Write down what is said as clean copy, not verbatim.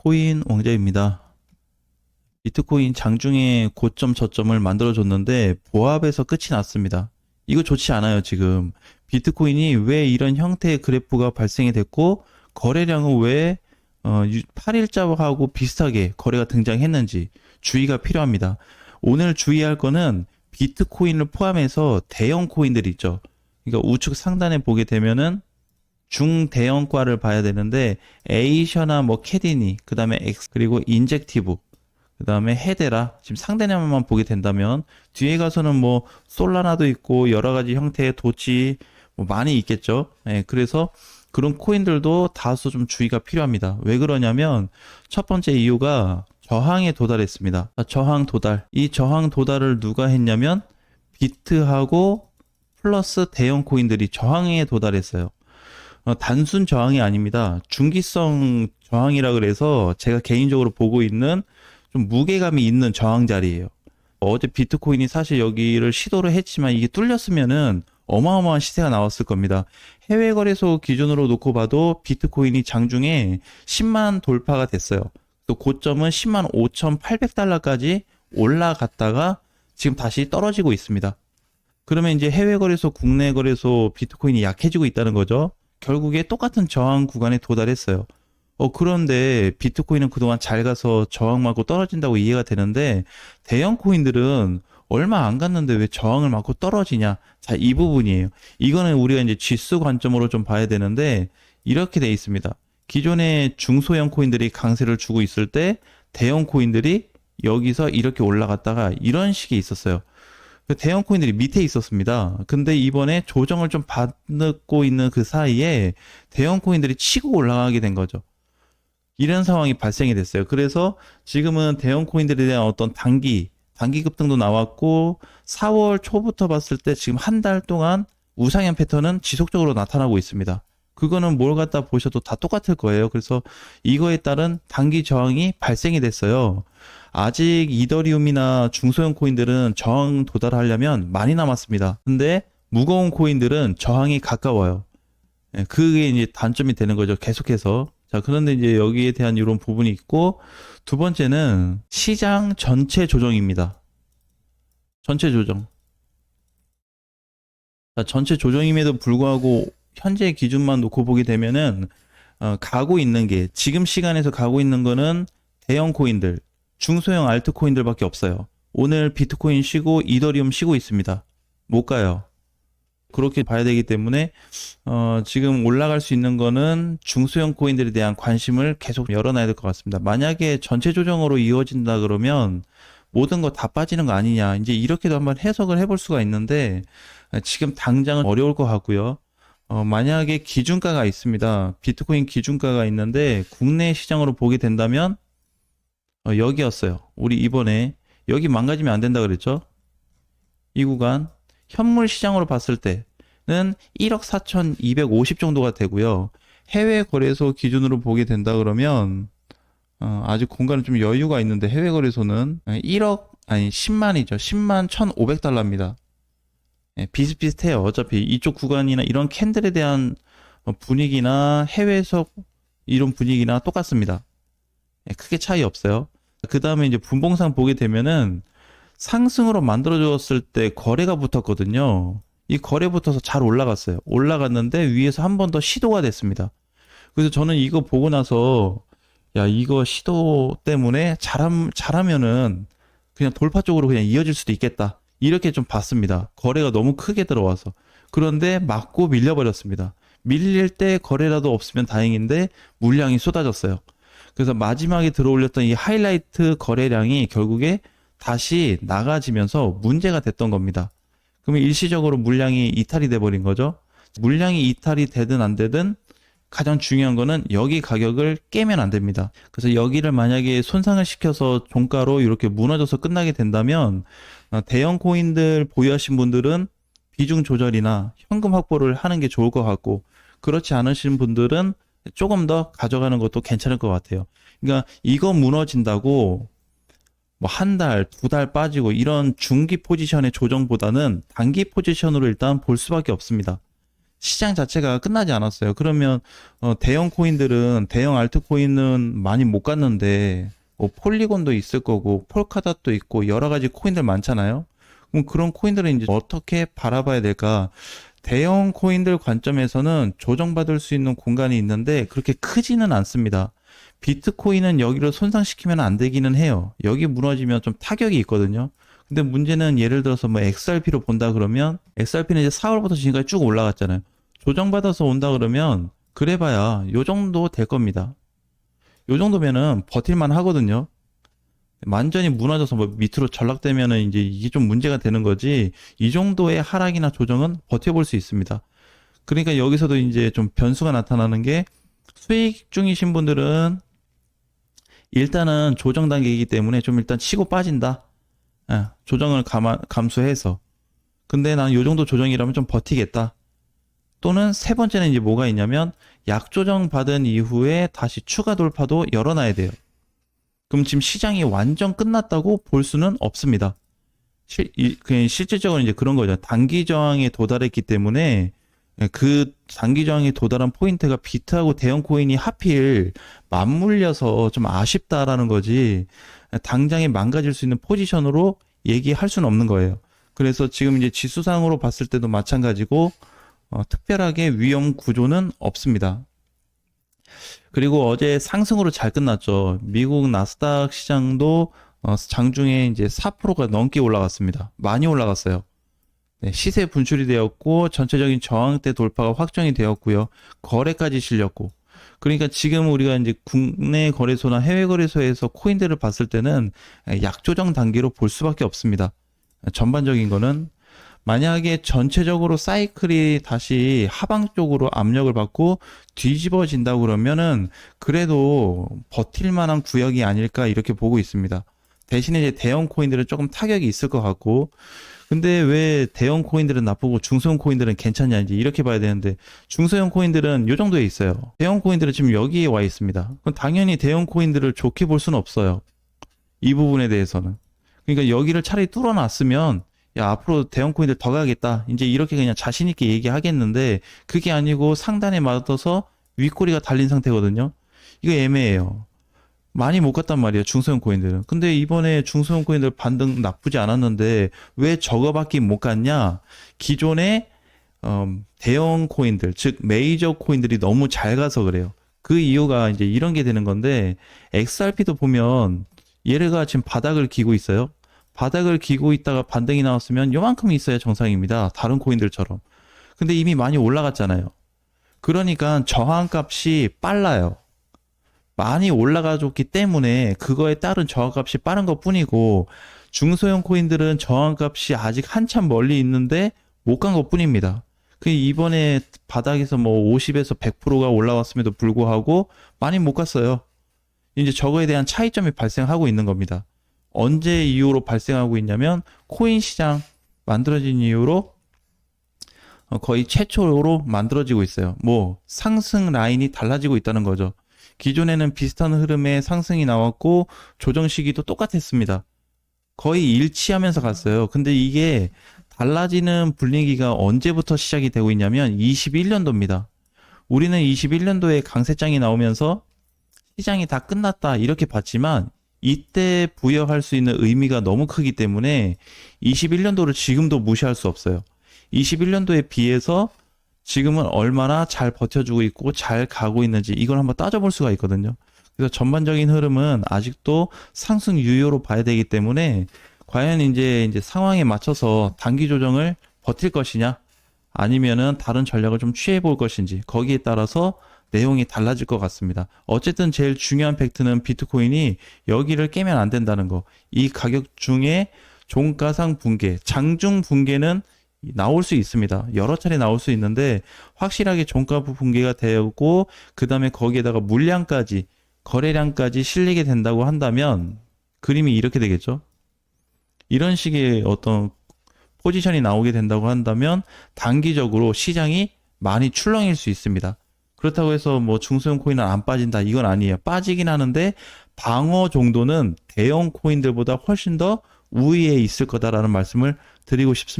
코인 왕자입니다. 비트코인 장중에 고점 저점을 만들어줬는데 보합에서 끝이 났습니다. 이거 좋지 않아요, 지금. 비트코인이 왜 이런 형태의 그래프가 발생이 됐고 거래량은 왜 8일자하고 비슷하게 거래가 등장했는지 주의가 필요합니다. 오늘 주의할 거는 비트코인을 포함해서 대형 코인들이 있죠. 그러니까 우측 상단에 보게 되면은 중대형과를 봐야 되는데 에이셔나 뭐 캐디니, 그 다음에 엑스, 그리고 인젝티브, 그 다음에 헤데라, 지금 상대냐만 보게 된다면 뒤에 가서는 뭐 솔라나도 있고 여러 가지 형태의 도치 뭐 많이 있겠죠. 예, 그래서 그런 코인들도 다소 좀 주의가 필요합니다. 왜 그러냐면 첫 번째 이유가 저항에 도달했습니다. 저항 도달. 이 저항 도달을 누가 했냐면 비트하고 플러스 대형 코인들이 저항에 도달했어요. 단순 저항이 아닙니다. 중기성 저항이라 그래서 제가 개인적으로 보고 있는 좀 무게감이 있는 저항 자리예요. 어제 비트코인이 사실 여기를 시도를 했지만 이게 뚫렸으면은 어마어마한 시세가 나왔을 겁니다. 해외 거래소 기준으로 놓고 봐도 비트코인이 장중에 10만 돌파가 됐어요. 또 고점은 10만 5,800달러까지 올라갔다가 지금 다시 떨어지고 있습니다. 그러면 이제 해외 거래소, 국내 거래소 비트코인이 약해지고 있다는 거죠. 결국에 똑같은 저항 구간에 도달했어요. 그런데 비트코인은 그동안 잘 가서 저항 맞고 떨어진다고 이해가 되는데 대형 코인들은 얼마 안 갔는데 왜 저항을 맞고 떨어지냐? 자, 이 부분이에요. 이거는 우리가 이제 지수 관점으로 좀 봐야 되는데 이렇게 돼 있습니다. 기존의 중소형 코인들이 강세를 주고 있을 때 대형 코인들이 여기서 이렇게 올라갔다가 이런 식이 있었어요. 대형 코인들이 밑에 있었습니다. 근데 이번에 조정을 좀 받고 있는 그 사이에 대형 코인들이 치고 올라가게 된 거죠. 이런 상황이 발생이 됐어요. 그래서 지금은 대형 코인들에 대한 어떤 단기 급등도 나왔고 4월 초부터 봤을 때 지금 한 달 동안 우상향 패턴은 지속적으로 나타나고 있습니다. 그거는 뭘 갖다 보셔도 다 똑같을 거예요. 그래서 이거에 따른 단기 저항이 발생이 됐어요. 아직 이더리움이나 중소형 코인들은 저항 도달하려면 많이 남았습니다. 근데 무거운 코인들은 저항이 가까워요. 그게 이제 단점이 되는 거죠. 계속해서. 자, 그런데 이제 여기에 대한 이런 부분이 있고, 두 번째는 시장 전체 조정입니다. 전체 조정. 자, 전체 조정임에도 불구하고 현재 기준만 놓고 보게 되면은 가고 있는 게 지금 시간에서 가고 있는 거는 대형 코인들, 중소형 알트코인들밖에 없어요. 오늘 비트코인 쉬고 이더리움 쉬고 있습니다. 못 가요. 그렇게 봐야 되기 때문에 지금 올라갈 수 있는 거는 중소형 코인들에 대한 관심을 계속 열어놔야 될 것 같습니다. 만약에 전체 조정으로 이어진다 그러면 모든 거 다 빠지는 거 아니냐, 이제 이렇게도 한번 해석을 해볼 수가 있는데 지금 당장은 어려울 것 같고요. 만약에 기준가가 있습니다. 비트코인 기준가가 있는데 국내 시장으로 보게 된다면 여기였어요. 우리 이번에 여기 망가지면 안 된다 그랬죠? 이 구간 현물 시장으로 봤을 때는 1억 4,250 정도가 되고요. 해외 거래소 기준으로 보게 된다 그러면 아직 공간은 좀 여유가 있는데 해외 거래소는 10만이죠. 10만 1,500달러입니다. 비슷비슷해요. 어차피 이쪽 구간이나 이런 캔들에 대한 분위기나 해외에서 이런 분위기나 똑같습니다. 크게 차이 없어요. 그 다음에 이제 분봉상 보게 되면은 상승으로 만들어졌을 때 거래가 붙었거든요. 이 거래 붙어서 잘 올라갔어요. 올라갔는데 위에서 한 번 더 시도가 됐습니다. 그래서 저는 이거 보고 나서 야, 이거 시도 때문에 잘하면은 그냥 돌파 쪽으로 그냥 이어질 수도 있겠다. 이렇게 좀 봤습니다. 거래가 너무 크게 들어와서. 그런데 맞고 밀려버렸습니다. 밀릴 때 거래라도 없으면 다행인데 물량이 쏟아졌어요. 그래서 마지막에 들어올렸던 이 하이라이트 거래량이 결국에 다시 나가지면서 문제가 됐던 겁니다. 그러면 일시적으로 물량이 이탈이 돼버린 거죠. 물량이 이탈이 되든 안 되든 가장 중요한 거는 여기 가격을 깨면 안 됩니다. 그래서 여기를 만약에 손상을 시켜서 종가로 이렇게 무너져서 끝나게 된다면 대형 코인들 보유하신 분들은 비중 조절이나 현금 확보를 하는 게 좋을 것 같고, 그렇지 않으신 분들은 조금 더 가져가는 것도 괜찮을 것 같아요. 그러니까 이거 무너진다고 뭐 한 달, 두 달 빠지고 이런 중기 포지션의 조정보다는 단기 포지션으로 일단 볼 수밖에 없습니다. 시장 자체가 끝나지 않았어요. 그러면 대형 코인들은 대형 알트코인은 많이 못 갔는데 뭐 폴리곤도 있을 거고 폴카닷도 있고 여러 가지 코인들 많잖아요. 그럼 그런 코인들은 이제 어떻게 바라봐야 될까? 대형 코인들 관점에서는 조정받을 수 있는 공간이 있는데 그렇게 크지는 않습니다. 비트코인은 여기를 손상시키면 안 되기는 해요. 여기 무너지면 좀 타격이 있거든요. 근데 문제는 예를 들어서 뭐 XRP로 본다 그러면 XRP는 이제 4월부터 지금까지 쭉 올라갔잖아요. 조정받아서 온다 그러면 그래봐야 요 정도 될 겁니다. 요 정도면은 버틸만 하거든요. 완전히 무너져서 뭐 밑으로 전락되면은 이제 이게 좀 문제가 되는 거지. 이 정도의 하락이나 조정은 버텨볼 수 있습니다. 그러니까 여기서도 이제 좀 변수가 나타나는 게 수익 중이신 분들은 일단은 조정 단계이기 때문에 좀 일단 치고 빠진다. 조정을 감수해서. 근데 난 요 정도 조정이라면 좀 버티겠다. 또는 세 번째는 이제 뭐가 있냐면 약조정 받은 이후에 다시 추가 돌파도 열어놔야 돼요. 그럼 지금 시장이 완전 끝났다고 볼 수는 없습니다. 그냥 실질적으로 이제 그런 거죠. 단기 저항에 도달했기 때문에 그 단기 저항에 도달한 포인트가 비트하고 대형 코인이 하필 맞물려서 좀 아쉽다라는 거지 당장에 망가질 수 있는 포지션으로 얘기할 수는 없는 거예요. 그래서 지금 이제 지수상으로 봤을 때도 마찬가지고 특별하게 위험 구조는 없습니다. 그리고 어제 상승으로 잘 끝났죠. 미국 나스닥 시장도 장중에 이제 4%가 넘게 올라갔습니다. 많이 올라갔어요. 네, 시세 분출이 되었고 전체적인 저항대 돌파가 확정이 되었고요. 거래까지 실렸고. 그러니까 지금 우리가 이제 국내 거래소나 해외 거래소에서 코인들을 봤을 때는 약조정 단계로 볼 수밖에 없습니다. 전반적인 거는 만약에 전체적으로 사이클이 다시 하방 쪽으로 압력을 받고 뒤집어진다고 그러면은 그래도 버틸 만한 구역이 아닐까 이렇게 보고 있습니다. 대신에 이제 대형 코인들은 조금 타격이 있을 것 같고 근데 왜 대형 코인들은 나쁘고 중소형 코인들은 괜찮냐 이제 이렇게 봐야 되는데 중소형 코인들은 요 정도에 있어요. 대형 코인들은 지금 여기에 와 있습니다. 그럼 당연히 대형 코인들을 좋게 볼 수는 없어요. 이 부분에 대해서는. 그러니까 여기를 차라리 뚫어놨으면 야 앞으로 대형 코인들 더 가겠다. 이제 이렇게 그냥 자신 있게 얘기하겠는데 그게 아니고 상단에 맞아서 윗꼬리가 달린 상태거든요. 이거 애매해요. 많이 못 갔단 말이에요. 중소형 코인들은. 근데 이번에 중소형 코인들 반등 나쁘지 않았는데 왜 저거밖에 못 갔냐? 기존의 대형 코인들, 즉 메이저 코인들이 너무 잘 가서 그래요. 그 이유가 이제 이런 게 되는 건데 XRP도 보면 얘네가 지금 바닥을 기고 있어요. 바닥을 기고 있다가 반등이 나왔으면 요만큼 있어야 정상입니다. 다른 코인들처럼. 근데 이미 많이 올라갔잖아요. 그러니까 저항값이 빨라요. 많이 올라가줬기 때문에 그거에 따른 저항값이 빠른 것 뿐이고 중소형 코인들은 저항값이 아직 한참 멀리 있는데 못 간 것 뿐입니다. 그 이번에 바닥에서 뭐 50에서 100%가 올라왔음에도 불구하고 많이 못 갔어요. 이제 저거에 대한 차이점이 발생하고 있는 겁니다. 언제 이후로 발생하고 있냐면 코인 시장 만들어진 이후로 거의 최초로 만들어지고 있어요. 뭐 상승 라인이 달라지고 있다는 거죠. 기존에는 비슷한 흐름의 상승이 나왔고 조정 시기도 똑같았습니다. 거의 일치하면서 갔어요. 근데 이게 달라지는 분위기가 언제부터 시작이 되고 있냐면 21년도입니다. 우리는 21년도에 강세장이 나오면서 시장이 다 끝났다 이렇게 봤지만 이때 부여할 수 있는 의미가 너무 크기 때문에 21년도를 지금도 무시할 수 없어요. 21년도에 비해서 지금은 얼마나 잘 버텨주고 있고 잘 가고 있는지 이걸 한번 따져볼 수가 있거든요. 그래서 전반적인 흐름은 아직도 상승 유효로 봐야 되기 때문에 과연 이제 상황에 맞춰서 단기 조정을 버틸 것이냐 아니면은 다른 전략을 좀 취해 볼 것인지 거기에 따라서 내용이 달라질 것 같습니다. 어쨌든 제일 중요한 팩트는 비트코인이 여기를 깨면 안 된다는 거. 이 가격 중에 종가상 붕괴, 장중 붕괴는 나올 수 있습니다. 여러 차례 나올 수 있는데 확실하게 종가 붕괴가 되고 그 다음에 거기에다가 물량까지 거래량까지 실리게 된다고 한다면 그림이 이렇게 되겠죠. 이런 식의 어떤 포지션이 나오게 된다고 한다면 단기적으로 시장이 많이 출렁일 수 있습니다. 그렇다고 해서 뭐 중소형 코인은 안 빠진다 이건 아니에요. 빠지긴 하는데 방어 정도는 대형 코인들보다 훨씬 더 우위에 있을 거다라는 말씀을 드리고 싶습니다.